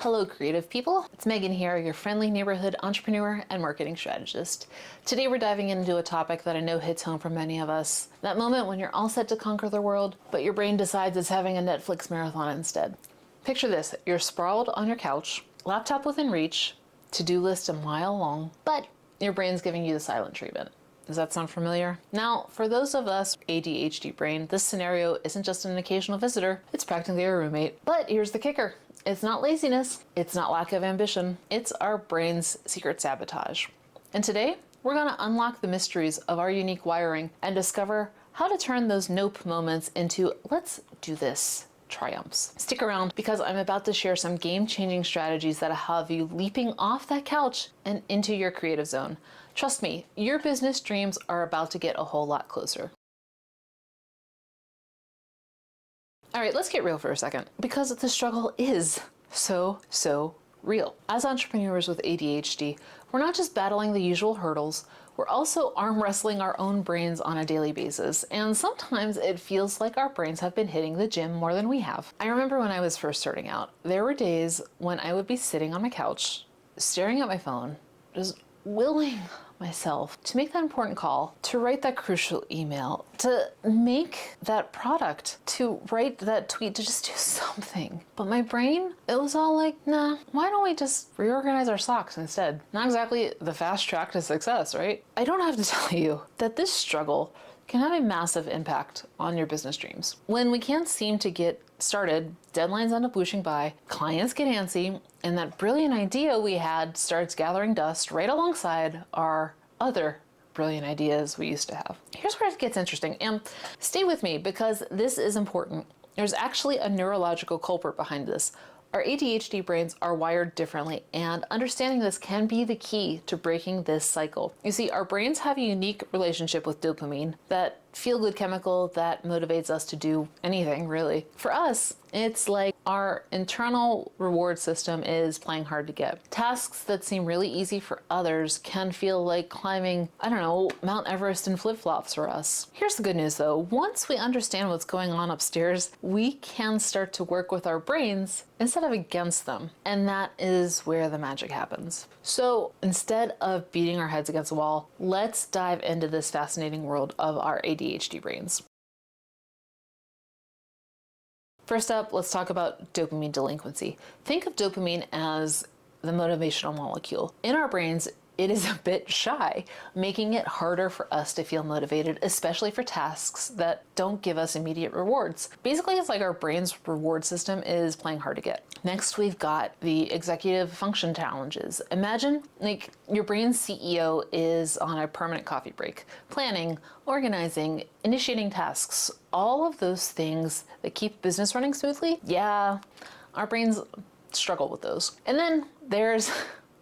Hello creative people, it's Megan here, your friendly neighborhood entrepreneur and marketing strategist. Today we're diving into a topic that I know hits home for many of us. That moment when you're all set to conquer the world, but your brain decides it's having a Netflix marathon instead. Picture this, you're sprawled on your couch, laptop within reach, to-do list a mile long, but your brain's giving you the silent treatment. Does that sound familiar? Now, for those of us ADHD brain, this scenario isn't just an occasional visitor, it's practically a roommate. But here's the kicker. It's not laziness, it's not lack of ambition, it's our brain's secret sabotage. And today, we're gonna unlock the mysteries of our unique wiring and discover how to turn those nope moments into let's do this triumphs. Stick around because I'm about to share some game-changing strategies that'll have you leaping off that couch and into your creative zone. Trust me, your business dreams are about to get a whole lot closer. All right, let's get real for a second, because the struggle is so real. As entrepreneurs with ADHD, we're not just battling the usual hurdles, we're also arm wrestling our own brains on a daily basis, and sometimes it feels like our brains have been hitting the gym more than we have. I remember when I was first starting out, there were days when I would be sitting on my couch, staring at my phone, just willing myself to make that important call, to write that crucial email, to make that product, to write that tweet, to just do something. But my brain, it was all like, nah, why don't we just reorganize our socks instead? Not exactly the fast track to success, right? I don't have to tell you that this struggle can have a massive impact on your business dreams. When we can't seem to get started, deadlines end up whooshing by, clients get antsy, and that brilliant idea we had starts gathering dust right alongside our other brilliant ideas we used to have. Here's where it gets interesting, and stay with me because this is important. There's actually a neurological culprit behind this. Our ADHD brains are wired differently, and understanding this can be the key to breaking this cycle. You see, our brains have a unique relationship with dopamine, that feel-good chemical that motivates us to do anything, really. For us, it's like our internal reward system is playing hard to get. Tasks that seem really easy for others can feel like climbing, I don't know, Mount Everest in flip-flops for us. Here's the good news though. Once we understand what's going on upstairs, we can start to work with our brains instead of against them. And that is where the magic happens. So instead of beating our heads against the wall, let's dive into this fascinating world of our ADHD brains. First up, let's talk about dopamine delinquency. Think of dopamine as the motivational molecule. In our brains, it is a bit shy, making it harder for us to feel motivated, especially for tasks that don't give us immediate rewards. Basically, it's like our brain's reward system is playing hard to get. Next, we've got the executive function challenges. Imagine like your brain's CEO is on a permanent coffee break, planning, organizing, initiating tasks, all of those things that keep business running smoothly. Yeah, our brains struggle with those. And then there's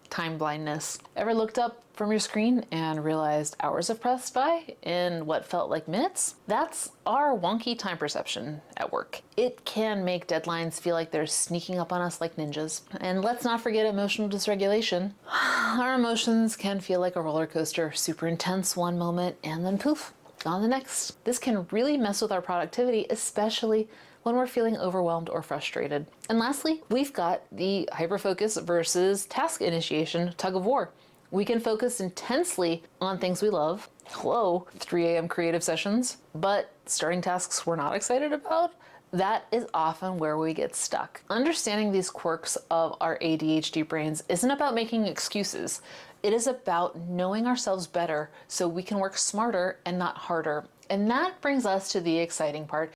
time blindness. Ever looked up from your screen and realized hours have passed by in what felt like minutes? That's our wonky time perception at work. It can make deadlines feel like they're sneaking up on us like ninjas. And let's not forget emotional dysregulation. Our emotions can feel like a roller coaster, super intense one moment and then poof, gone the next. This can really mess with our productivity, especially when we're feeling overwhelmed or frustrated. And lastly, we've got the hyperfocus versus task initiation tug of war. We can focus intensely on things we love. Hello, 3 a.m. creative sessions, but starting tasks we're not excited about, that is often where we get stuck. Understanding these quirks of our ADHD brains isn't about making excuses. It is about knowing ourselves better so we can work smarter and not harder. And that brings us to the exciting part.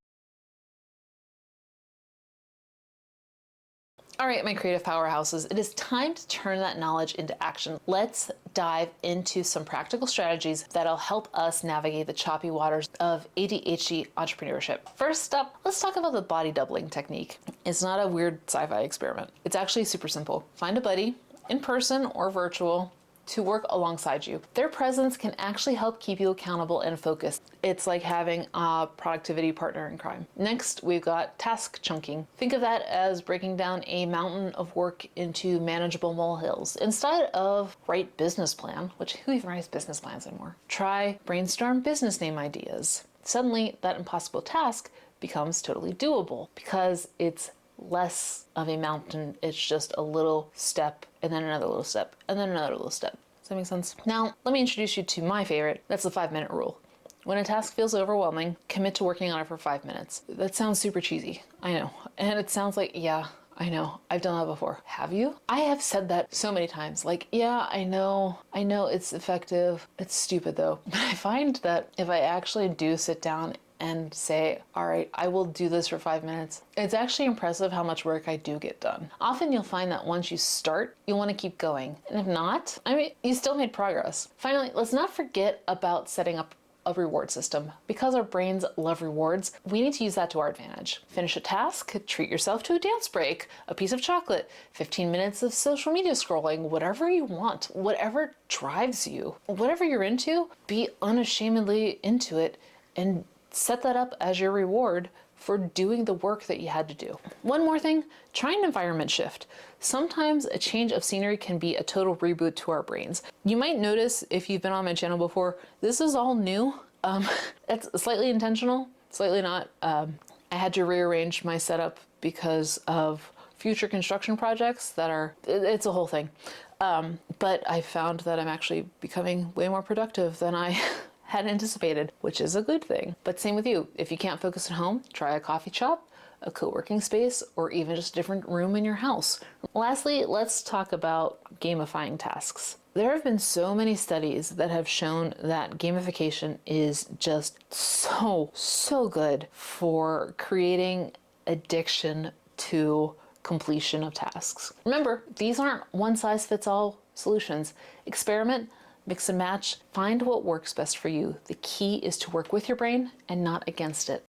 All right, my creative powerhouses, it is time to turn that knowledge into action. Let's dive into some practical strategies that'll help us navigate the choppy waters of ADHD entrepreneurship. First up, let's talk about the body doubling technique. It's not a weird sci-fi experiment. It's actually super simple. Find a buddy, in person or virtual, to work alongside you. Their presence can actually help keep you accountable and focused. It's like having a productivity partner in crime. Next, we've got task chunking. Think of that as breaking down a mountain of work into manageable molehills. Instead of write business plan, which who even writes business plans anymore? Try brainstorm business name ideas. Suddenly, that impossible task becomes totally doable because it's less of a mountain. It's just a little step and then another little step and then another little step. Does that make sense? Now, let me introduce you to my favorite. That's the 5-minute rule. When a task feels overwhelming, commit to working on it for 5 minutes. That sounds super cheesy, I know. And it sounds like, yeah, I know, I've done that before. Have you? I have said that so many times. Like, yeah, I know it's effective. It's stupid though. But I find that if I actually do sit down and say, all right, I will do this for 5 minutes, it's actually impressive how much work I do get done. Often you'll find that once you start, you'll want to keep going. And if not, I mean, you still made progress. Finally, let's not forget about setting up a reward system. Because our brains love rewards, we need to use that to our advantage. Finish a task, treat yourself to a dance break, a piece of chocolate, 15 minutes of social media scrolling, whatever you want, whatever drives you, whatever you're into, be unashamedly into it and set that up as your reward for doing the work that you had to do. One more thing, try an environment shift. Sometimes a change of scenery can be a total reboot to our brains. You might notice if you've been on my channel before, this is all new. It's slightly intentional, slightly not. I had to rearrange my setup because of future construction projects it's a whole thing. But I found that I'm actually becoming way more productive than I had anticipated, which is a good thing. But same with you. If you can't focus at home, try a coffee shop, a co-working space, or even just a different room in your house. Lastly, let's talk about gamifying tasks. There have been so many studies that have shown that gamification is just so good for creating addiction to completion of tasks. Remember, these aren't one-size-fits-all solutions. Experiment, mix and match, find what works best for you. The key is to work with your brain and not against it.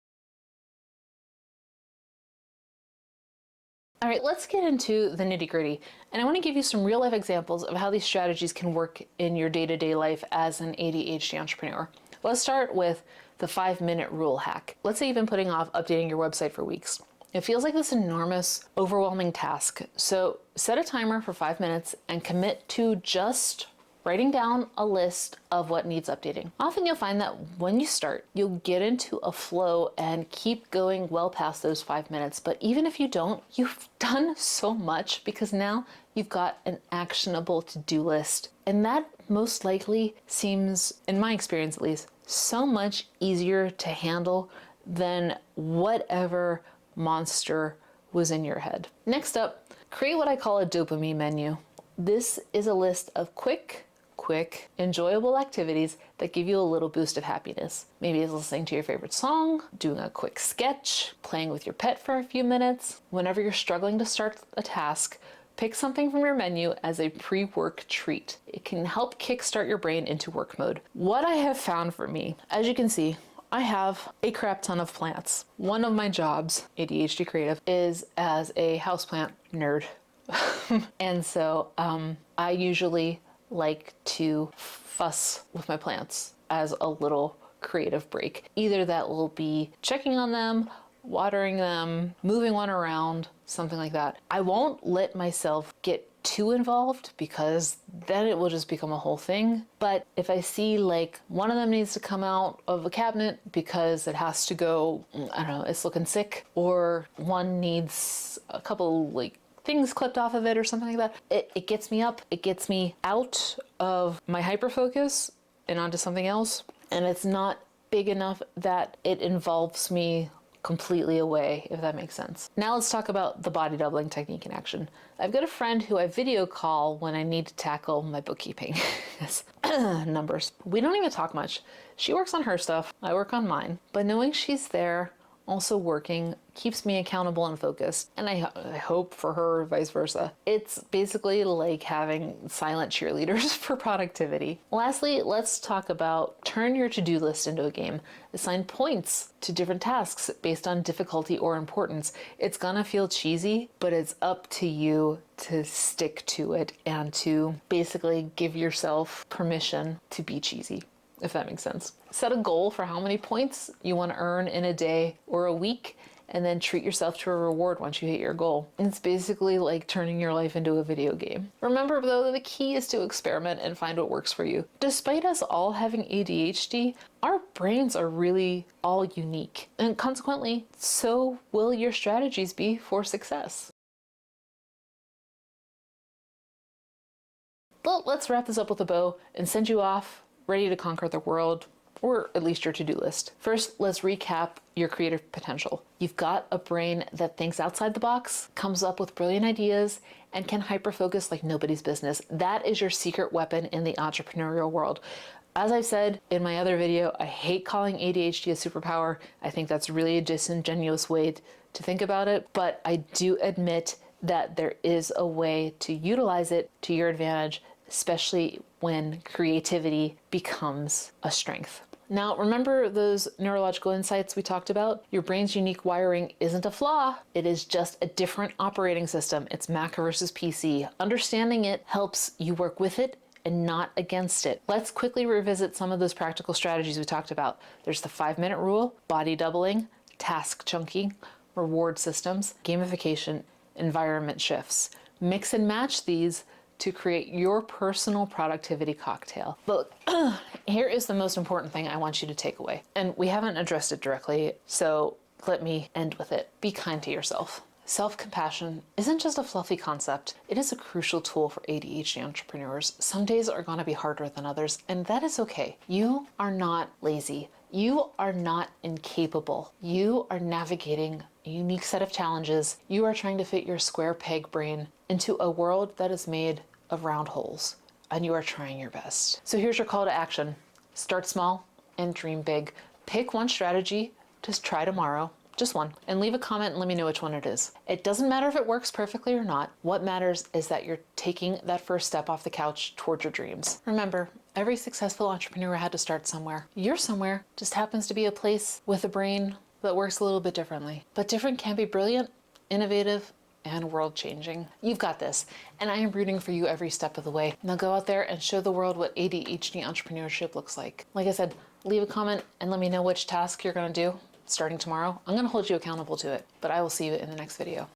All right, let's get into the nitty-gritty. And I want to give you some real-life examples of how these strategies can work in your day-to-day life as an ADHD entrepreneur. Let's start with the 5-minute rule hack. Let's say you've been putting off updating your website for weeks. It feels like this enormous, overwhelming task. So set a timer for 5 minutes and commit to just writing down a list of what needs updating. Often you'll find that when you start, you'll get into a flow and keep going well past those 5 minutes. But even if you don't, you've done so much because now you've got an actionable to-do list. And that most likely seems, in my experience at least, so much easier to handle than whatever monster was in your head. Next up, create what I call a dopamine menu. This is a list of quick, enjoyable activities that give you a little boost of happiness. Maybe it's listening to your favorite song, doing a quick sketch, playing with your pet for a few minutes. Whenever you're struggling to start a task, pick something from your menu as a pre-work treat. It can help kickstart your brain into work mode. What I have found for me, as you can see, I have a crap ton of plants. One of my jobs, ADHD creative, is as a houseplant nerd. And so I usually like to fuss with my plants as a little creative break. Either that will be checking on them, watering them, moving one around, something like that. I won't let myself get too involved because then it will just become a whole thing. But if I see like one of them needs to come out of a cabinet because it has to go, I don't know, it's looking sick, or one needs a couple like things clipped off of it or something like that, it gets me up, it gets me out of my hyperfocus and onto something else. And it's not big enough that it involves me completely away, if that makes sense. Now let's talk about the body doubling technique in action. I've got a friend who I video call when I need to tackle my bookkeeping. Numbers. We don't even talk much. She works on her stuff, I work on mine. But knowing she's there, also working, keeps me accountable and focused, and I hope for her vice versa. It's basically like having silent cheerleaders for productivity. Lastly, let's talk about turn your to-do list into a game. Assign points to different tasks based on difficulty or importance. It's gonna feel cheesy, but it's up to you to stick to it and to basically give yourself permission to be cheesy, if that makes sense. Set a goal for how many points you want to earn in a day or a week, and then treat yourself to a reward once you hit your goal. It's basically like turning your life into a video game. Remember though, the key is to experiment and find what works for you. Despite us all having ADHD, our brains are really all unique, and consequently, so will your strategies be for success. But let's wrap this up with a bow and send you off ready to conquer the world, or at least your to-do list. First, let's recap your creative potential. You've got a brain that thinks outside the box, comes up with brilliant ideas, and can hyper-focus like nobody's business. That is your secret weapon in the entrepreneurial world. As I've said in my other video, I hate calling ADHD a superpower. I think that's really a disingenuous way to think about it, but I do admit that there is a way to utilize it to your advantage, especially when creativity becomes a strength. Now, remember those neurological insights we talked about? Your brain's unique wiring isn't a flaw. It is just a different operating system. It's Mac versus PC. Understanding it helps you work with it and not against it. Let's quickly revisit some of those practical strategies we talked about. There's the 5-minute rule, body doubling, task chunking, reward systems, gamification, environment shifts. Mix and match these to create your personal productivity cocktail. But here is the most important thing I want you to take away. And we haven't addressed it directly, so let me end with it. Be kind to yourself. Self-compassion isn't just a fluffy concept. It is a crucial tool for ADHD entrepreneurs. Some days are gonna be harder than others, and that is okay. You are not lazy. You are not incapable. You are navigating a unique set of challenges. You are trying to fit your square peg brain into a world that is made of round holes, and you are trying your best. So here's your call to action. Start small and dream big. Pick one strategy to try tomorrow, just one, and leave a comment and let me know which one it is. It doesn't matter if it works perfectly or not. What matters is that you're taking that first step off the couch towards your dreams. Remember, every successful entrepreneur had to start somewhere. Your somewhere just happens to be a place with a brain that works a little bit differently. But different can be brilliant, innovative, and world-changing. You've got this, and I am rooting for you every step of the way. Now go out there and show the world what ADHD entrepreneurship looks like. Like I said, leave a comment and let me know which task you're gonna do starting tomorrow. I'm gonna hold you accountable to it, but I will see you in the next video.